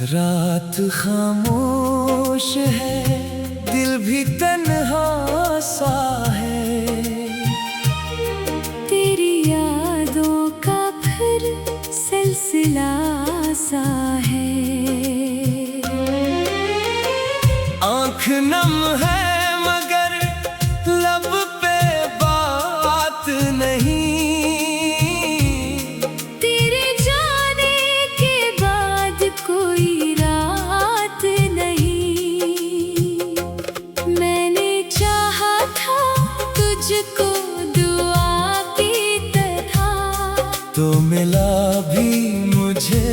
रात खामोश है, दिल भी तन्हा सा है। तेरी यादों का फिर सिलसिला सा है। आँख नम है मगर लब पे बात नहीं। तेरे जाने के बाद कोई रात नहीं। मैंने चाहा था तुझको दुआ की तरह, तो मिला भी मुझे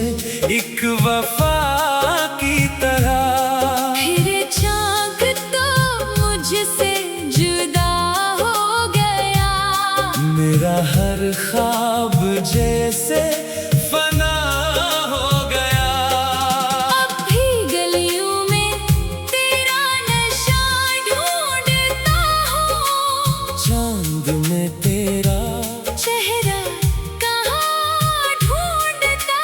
एक वफा की तरह। फिर चाँद तो मुझसे जुदा हो गया। मेरा हर ख्वाब जैसे फना हो गया। अब भी गलियों में तेरा नशा ढूंढता हूँ। चांद में तेरा चेहरा कहाँ ढूंढता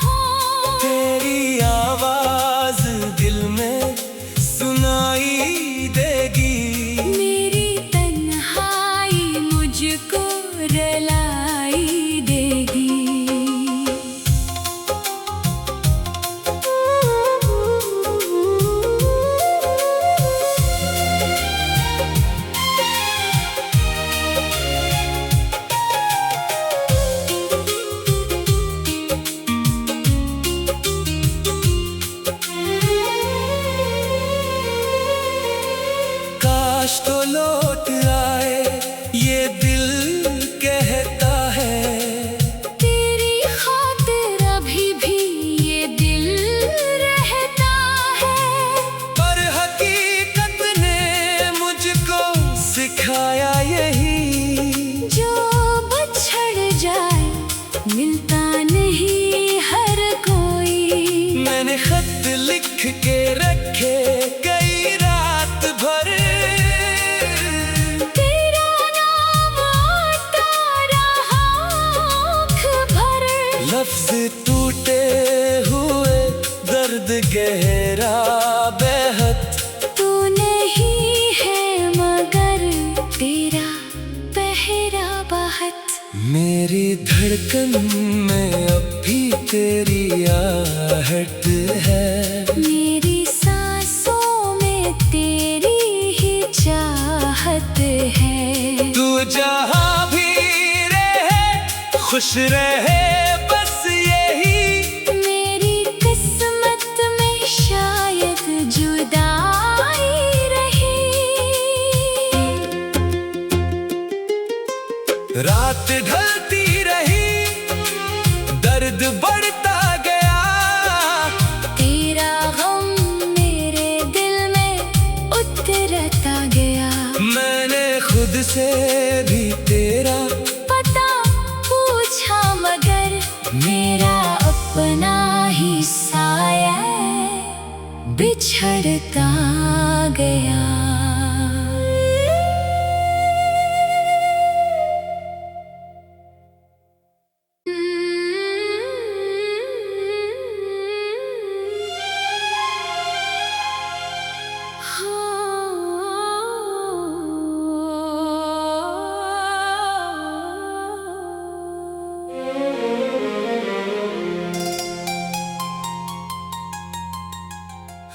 हूँ। तेरी आवाज दिल में सुनाई देगी। मेरी तन्हाई मुझको रुलाई देगी। काश तो लौट आए ये दिल कहता है। तेरी खातिर अभी भी ये दिल रहता है। पर हकीकत ने मुझको सिखाया यही, जो बिछड़ जाए मिलता नहीं हर कोई। मैंने खत लिख के रखे कई रात भर। तेरा नाम आता रहा आँख भर। लफ्ज टूटे हुए दर्द गहरा बेहद। तू नहीं है मगर तेरा पहरा बहुत। मेरी धड़कन में अब भी तेरी आहट है। मेरी सांसों में तेरी ही चाहत है। तू जहाँ भी रहे खुश रहे बस यही। मेरी किस्मत में शायद जुदाई रही। रात ढलती रही, दर्द बढ़ता गया। तेरा गम मेरे दिल में उतरता गया। मैंने खुद से भी तेरा पता पूछा मगर मेरा अपना ही साया बिछड़ता गया।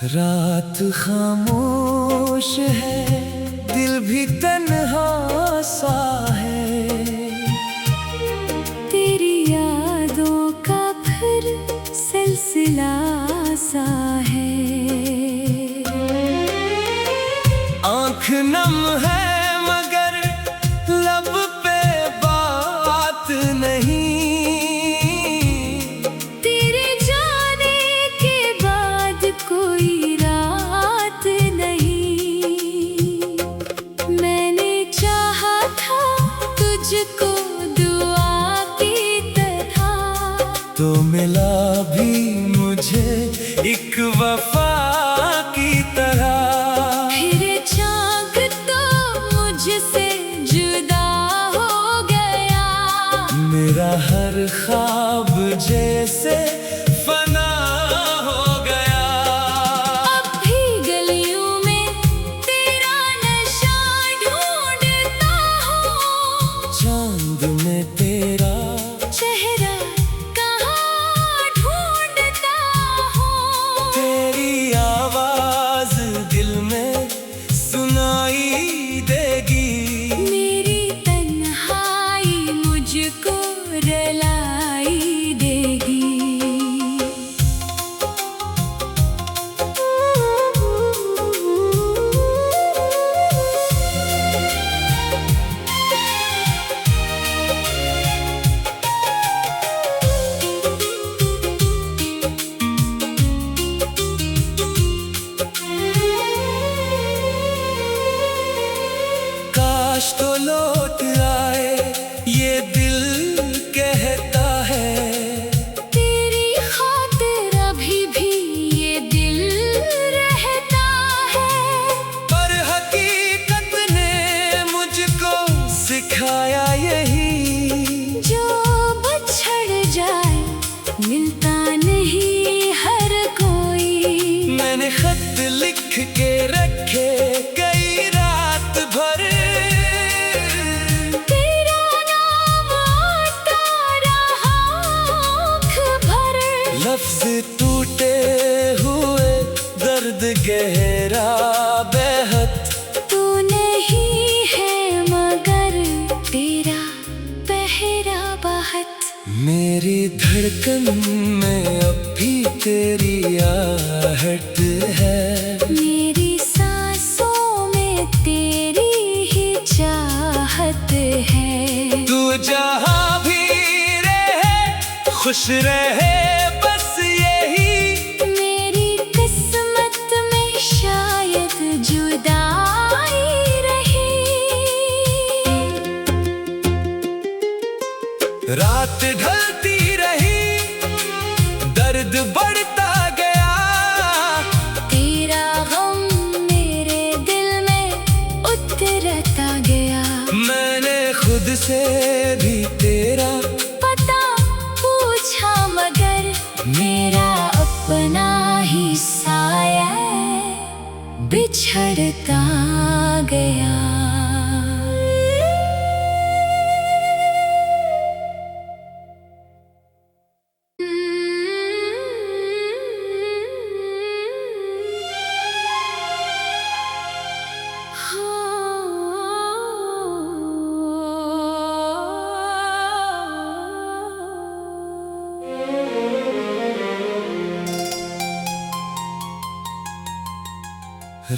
रात खामोश है, दिल भी तन्हा सा है। तेरी यादों का फिर सिलसिला सा है। आँख नम है मगर लब पे बात नहीं। तेरे जाने के बाद कोई रात नहीं। मैंने चाहा था तुझको दुआ की तरह, तो मिला भी मुझे एक वफा की तरह। फिर चाँद तो मुझसे जुदा हो गया। मेरा हर ख्वाब जैसे फना हो गया। में तेरा चेहरा कहाँ ढूंढता हूँ। तेरी आवाज दिल में सुनाई देगी। मेरी तन्हाई मुझको रुलाई देगी। काश तो लौट आए ये दिल कहता है। तेरी खातिर अभी भी ये दिल रहता है। पर हकीकत ने मुझको सिखाया यही, जो बिछड़ जाए मिलता नहीं हर कोई। मैंने खत लिख के रखे कई रात भर। तेरा नाम आता रहा आँख भर। लफ्ज टूटे हुए दर्द गहरा बेहद। तू नहीं है मगर तेरा पहरा बहुत। मेरी धड़कन में अब भी तेरी आहट है। मेरी सांसों में तेरी ही चाहत है। तू जहाँ भी रहे खुश रहे बस यही। मेरी किस्मत में शायद जुदाई रही। रात ढलती रही दर्द बढ़ता गया। तेरा गम मेरे दिल में उतरता गया। मैंने खुद से भी तेरा पता पूछा मगर मेरा अपना ही साया बिछड़ता गया।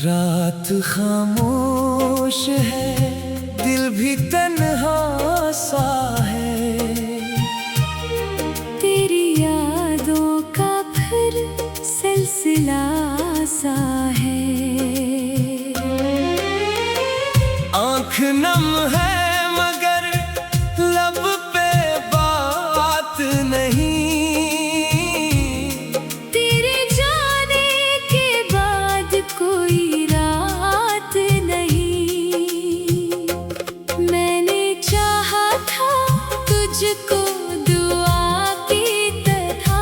रात खामोश है दिल भी तन्हा सा है। तेरी यादों का फिर सिलसिला सा है। आँख नम है मगर लब पे बात नहीं। तेरे जाने के बाद कोई रात नहीं। मैंने चाहा था तुझको दुआ की तरह।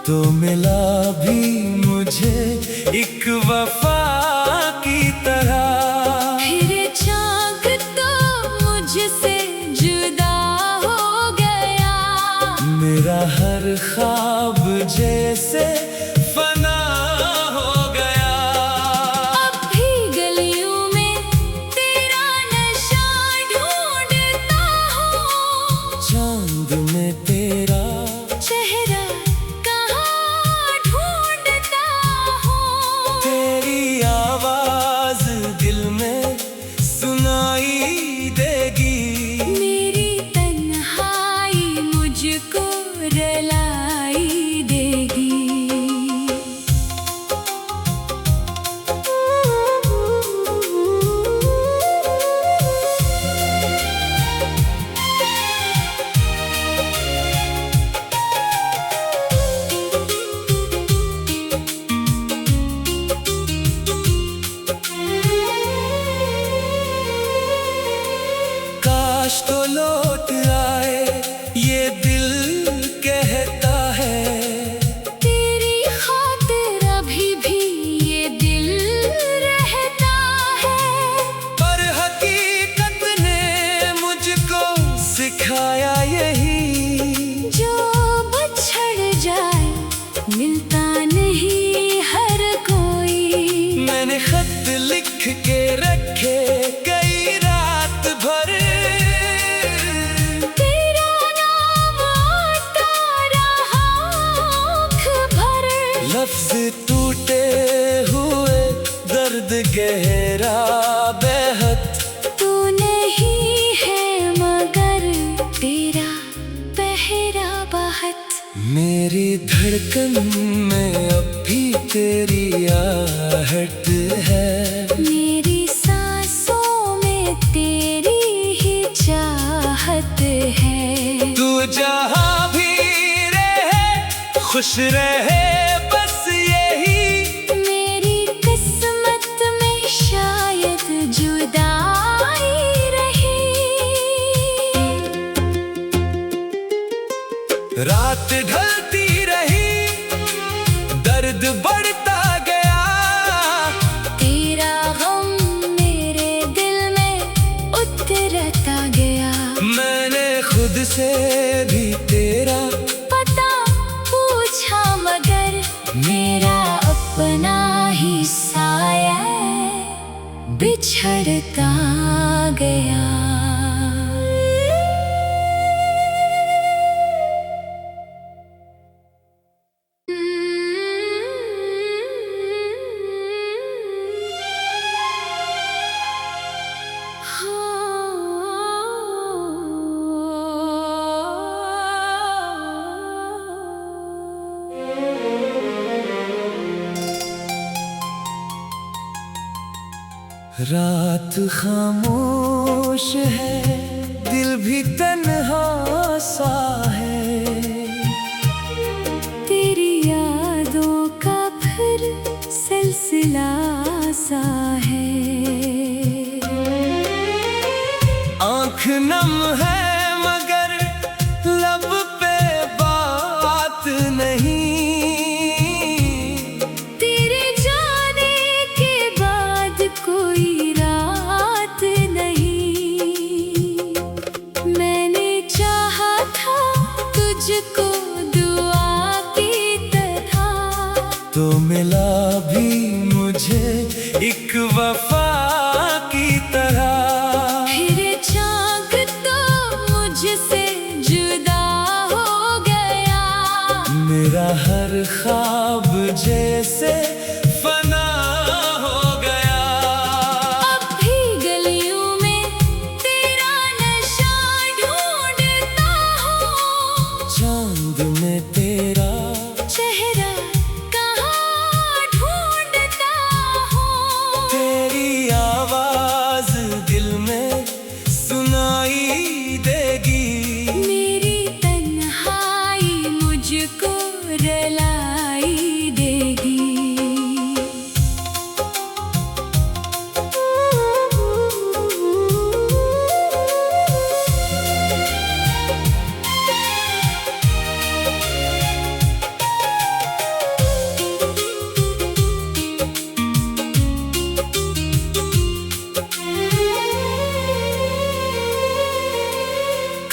तो मिला भी मुझे एक वफा की तरह। फिर चाँक तो मुझसे जुदा हो गया। मेरा हर ख्वाब जैसे फना हो गया। अब भी गलियों में तेरा नशा ढूंढता हूँ। चांद में तेरा चेहरा कहाँ ढूंढता हूँ। तेरी आवाज दिल में सुनाई देगी। मेरी तन्हाई मुझको रुलाई देगी। सिखाया यही। जो बिछड़ जाए मिलता नहीं हर कोई। मैंने खत लिख के रखे कई रात भर, तेरा नाम आता रहा आँख भर। लफ्ज टूटे हुए दर्द गहरा बेहद। तू नहीं है मगर तेरा पहरा बहुत। मेरी धड़कन में अब भी तेरी आहट है। मेरी सांसों में तेरी ही चाहत है। तू जहाँ भी रहे खुश रहे बस यही। मेरी किस्मत में शायद जुदाई रही। रात ढलती रही, दर्द बढ़ता गया। तेरा गम मेरे दिल में उतरता गया। मैंने खुद से भी तेरा पता पूछा मगर मेरा अपना ही साया बिछड़ता गया। रात खामोश है, दिल भी तन्हा सा है। तेरी यादों का फिर सिलसिला सा है। आँख नम है मगर लब पे बात नहीं। तेरे जाने के बाद कोई रात नहीं। मैंने चाहा था तुझको दुआ की तरह। तो मिला भी मुझे एक वफा की तरह। फिर चाँद तो मुझसे जुदा हो गया। मेरा हर ख्वाब जैसे फना हो गया। अब भी गलियों में तेरा नशा ढूंढता हूँ। चांद में तेरा चेहरा कहाँ ढूंढता हूँ। तेरी आवाज दिल में सुनाई देगी। मेरी तन्हाई मुझको रुलाई देगी।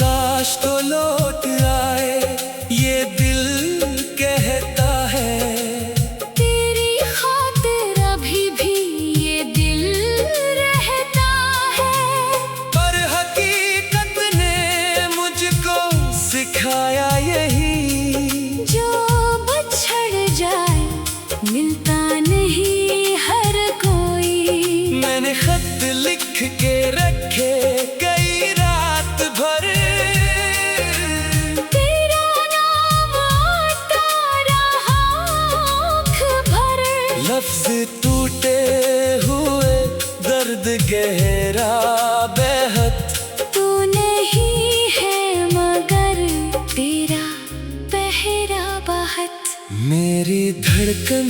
काश तो लौट आए ये दिल कहता है। तेरी खातिर अभी भी ये दिल रहता है। पर हकीकत ने मुझको सिखाया यही। जो बिछड़ जाए मिलता नहीं हर कोई। मैंने खत लिख के रखे कई रात भर, तेरा नाम आता रहा आँख भर। लफ्ज टूटे हुए दर्द गहरा बेहद। तू नहीं है मगर तेरा पहरा बहुत। मेरी धड़कन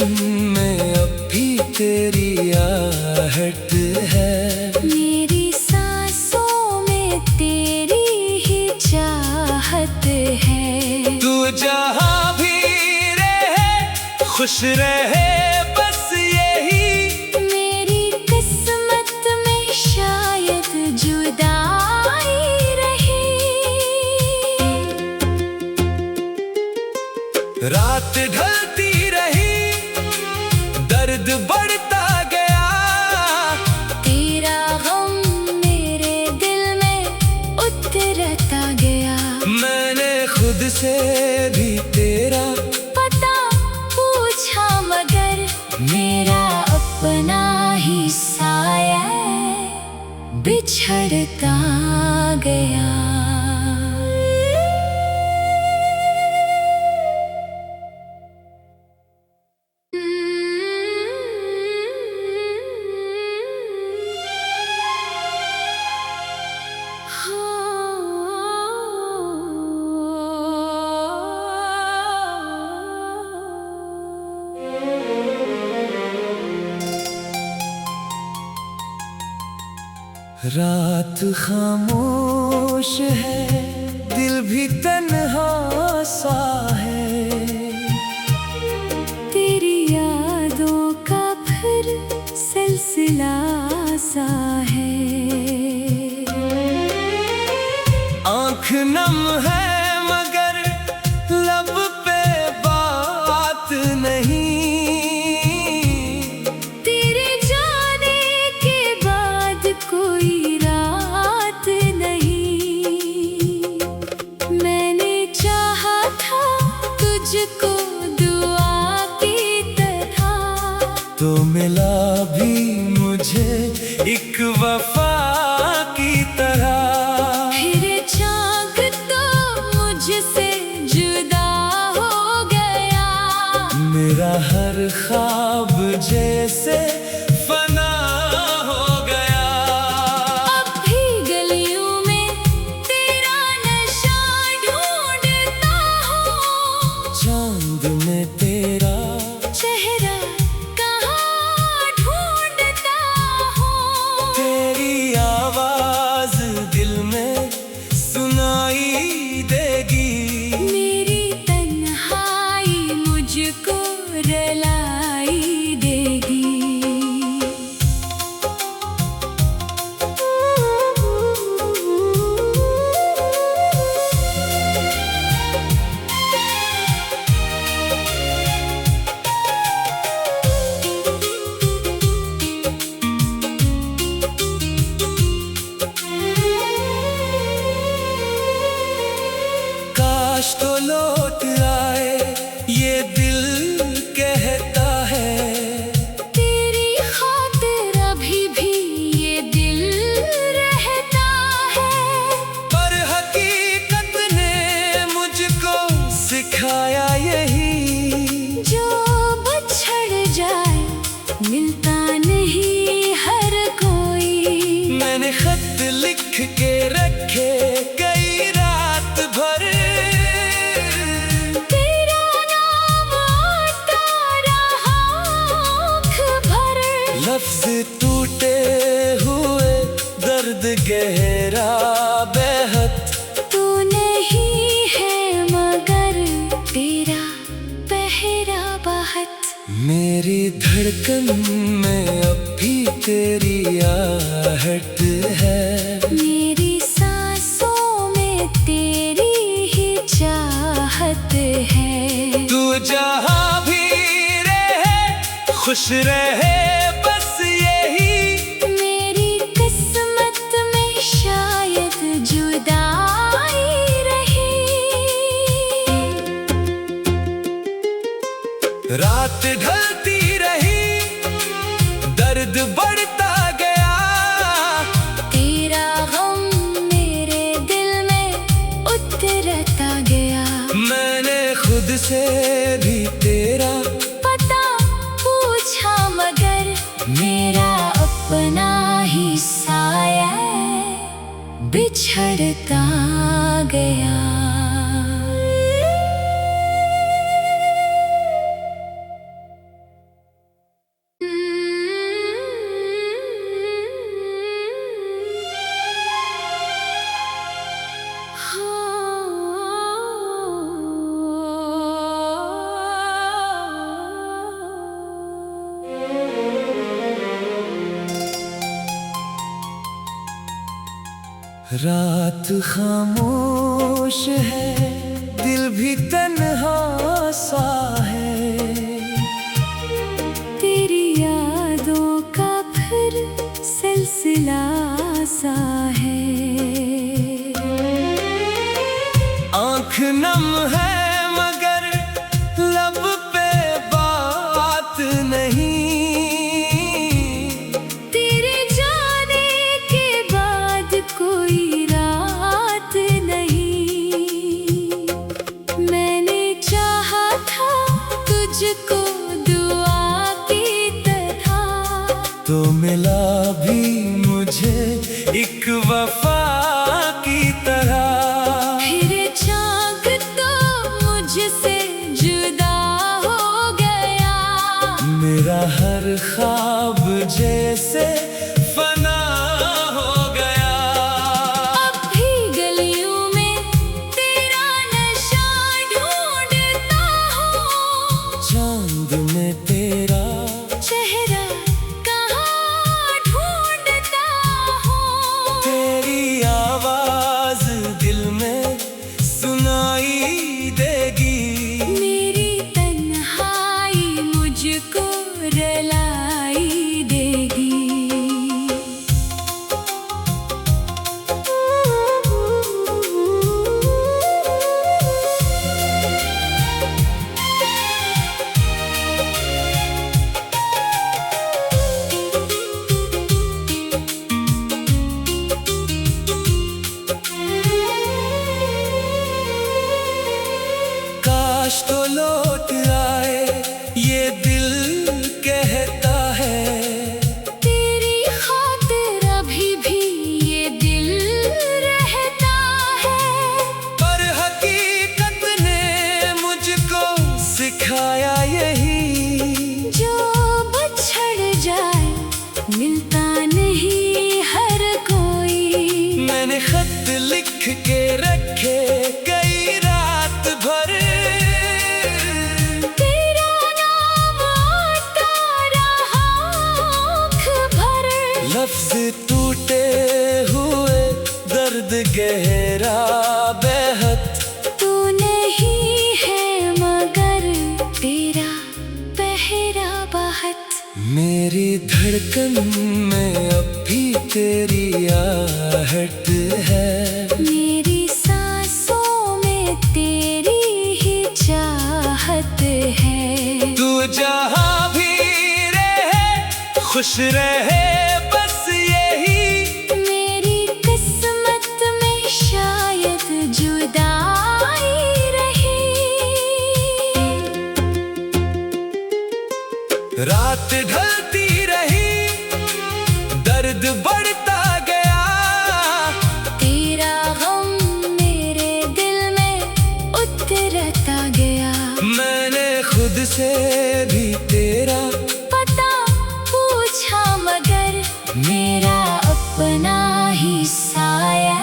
में अब भी तेरी आहट है। मेरी सांसों में तेरी ही चाहत है। तू जहाँ भी रहे खुश रहे बस यही। मेरी किस्मत में शायद जुदाई रही। रात ढलती रही, दर्द बढ़ता गया। तेरा गम मेरे दिल में उतरता गया। मैंने खुद से भी तेरा पता पूछा मगर मेरा अपना ही साया बिछड़ता गया। रात खामोश है, दिल भी तन्हा सा है। तेरी यादों का फिर सिलसिला सा है। आँख नम है मगर लब पे बात नहीं। तेरे जाने के बाद कोई रात नहीं। मैंने चाहा था तुझको दुआ की तरह, तो मिला भी मुझे एक वफा की तरह। फिर चाँद तो मुझसे जुदा हो गया। मेरा हर ख्वाब जैसे फना हो गया। अब भी गलियों में तेरा नशा ढूंढता हूँ। चांद में तेरा चेहरा कहाँ ढूंढता हूँ। तेरी आवाज दिल में सुनाई देगी। मेरी तन्हाई मुझको रुलाई देगी। काश तो लौट आए ये दिल कहता है। तेरी खातिर अभी भी ये दिल रहता है। पर हकीकत ने मुझको सिखाया यही, जो बिछड़ जाए मिलता नहीं हर कोई। मैंने खत लिख के रखे कई रात भर। तेरा नाम आता रहा आँख भर। लफ्ज टूटे हुए, दर्द गहरा बेहद। तू नहीं है मगर तेरा पहरा बहुत। मेरी धड़कन में अब भी तेरी आहट है। मेरी सांसों में तेरी ही चाहत है। तू जहाँ भी रहे खुश रहे बस यही। मेरी किस्मत में शायद जुदाई रही। रात ढलती रही, दर्द बढ़ता गया। तेरा गम मेरे दिल में उतरता गया। मैंने खुद से भी तेरा पता पूछा मगर मेरा अपना ही साया बिछड़ता गया। रात खामोश है, दिल भी तन्हा सा सा है। तेरी यादों का फिर सिलसिला सा है। आँख नम है मगर लब पे बात नहीं। तेरे जाने के बाद कोई रात नहीं। मैंने चाहा था तुझको दुआ की तरह, तो मिला भी मुझे एक वफा की तरह। फिर चाँद तो मुझसे जुदा हो गया। मेरा हर ख्वाब जैसे फना हो गया। अब भी गलियों में तेरा नशा ढूंढता हूँ। चांद में तेरा चेहरा कहाँ ढूंढता हूँ। तेरी आवाज दिल में सुनाई देगी। मेरी तन्हाई मुझको रुलाई देगी। काश तो लौट आए ये दिल कहता है। तेरी खातिर अभी भी ये दिल रहता है। पर हकीकत ने मुझको सिखाया यही, जो बिछड़ जाए मिलता नहीं हर कोई। मैंने खत लिख के रखे कई रात भर। तेरा नाम आता रहा आँख भर। लफ्ज टूटे हुए दर्द गहरा बेहद। तू नहीं है मगर तेरा पहरा बहुत। मेरी धड़कन में अब भी तेरी आहट है। मेरी सांसों में तेरी ही चाहत है। तू जहाँ भी रहे खुश रहे बस यही। मेरी किस्मत में शायद जुदाई रही। रात ढलती रही दर्द बढ़ता गया। तेरा गम मेरे दिल में उतरता गया। मैंने खुद से भी तेरा पता पूछा मगर मेरा अपना ही साया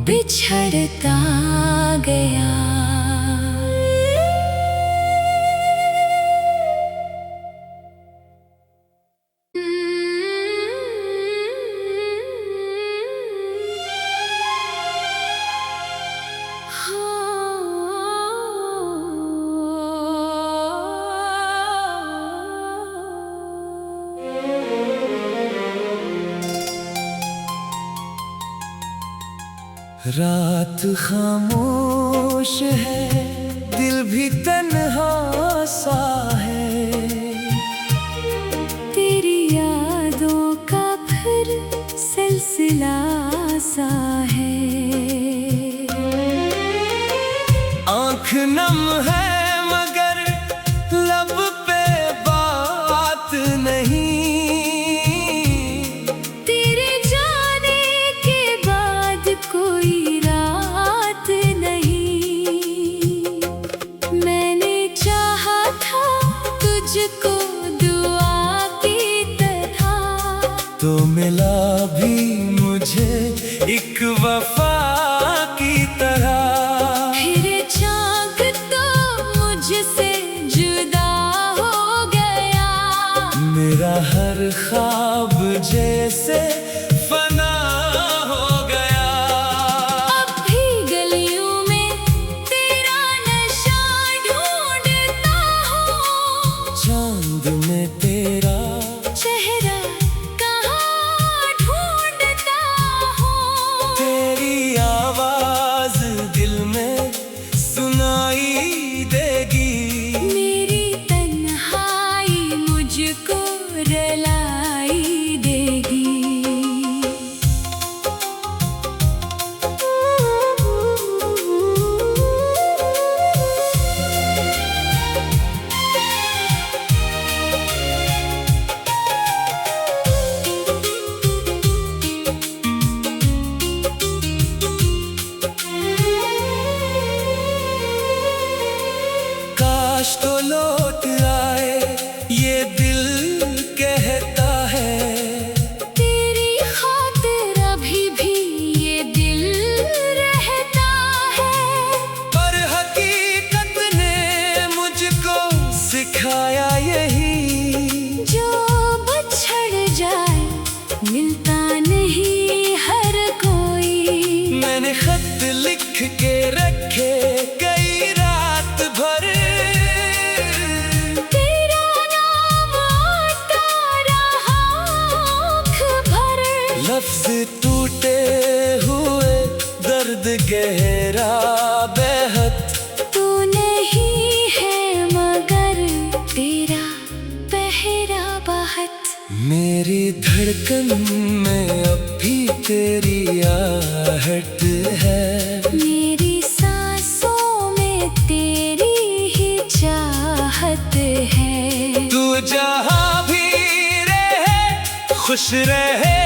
बिछड़ता गया। रात खामोश है दिल भी तन्हा सा है। तेरी यादों का फिर सिलसिला सा है। आँख नम है मगर लब पे बात नहीं। तेरे जाने के बाद कोई रात नहीं। मैंने चाहा था तुझको दुआ की तरह, तो मिला भी मुझे एक वफा की तरह। फिर चाँद तो मुझसे जुदा हो गया। मेरा हर ख्वाब जैसे फना हो गया। अब भी गलियों में तेरा नशा ढूंढता गहरा बेहद। तू नहीं है मगर तेरा पहरा बहुत। मेरी धड़कन में अब भी तेरी आहट है। मेरी सांसों में तेरी ही चाहत है। तू जहाँ भी रहे खुश रहे